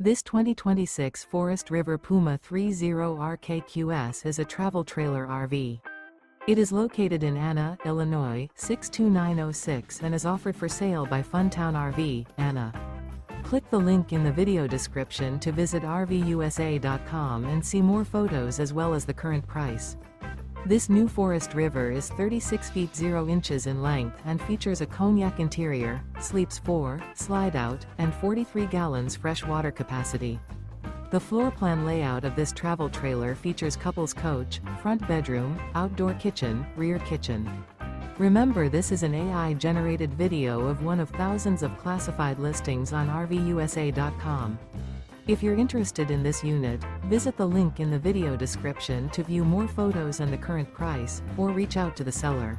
This 2026 Forest River Puma 30RKQS is a travel trailer RV. It is located in Anna, Illinois, 62906 and is offered for sale by Funtown RV, Anna. Click the link in the video description to visit RVUSA.com and see more photos as well as the current price. This new Forest River is 36 feet 0 inches in length and features a COGNAC interior, sleeps 4, slide-out, and 43 gallons fresh water capacity. The floor plan layout of this travel trailer features couples coach, front bedroom, outdoor kitchen, rear kitchen. Remember, this is an AI-generated video of one of thousands of classified listings on RVUSA.com. If you're interested in this unit, visit the link in the video description to view more photos and the current price, or reach out to the seller.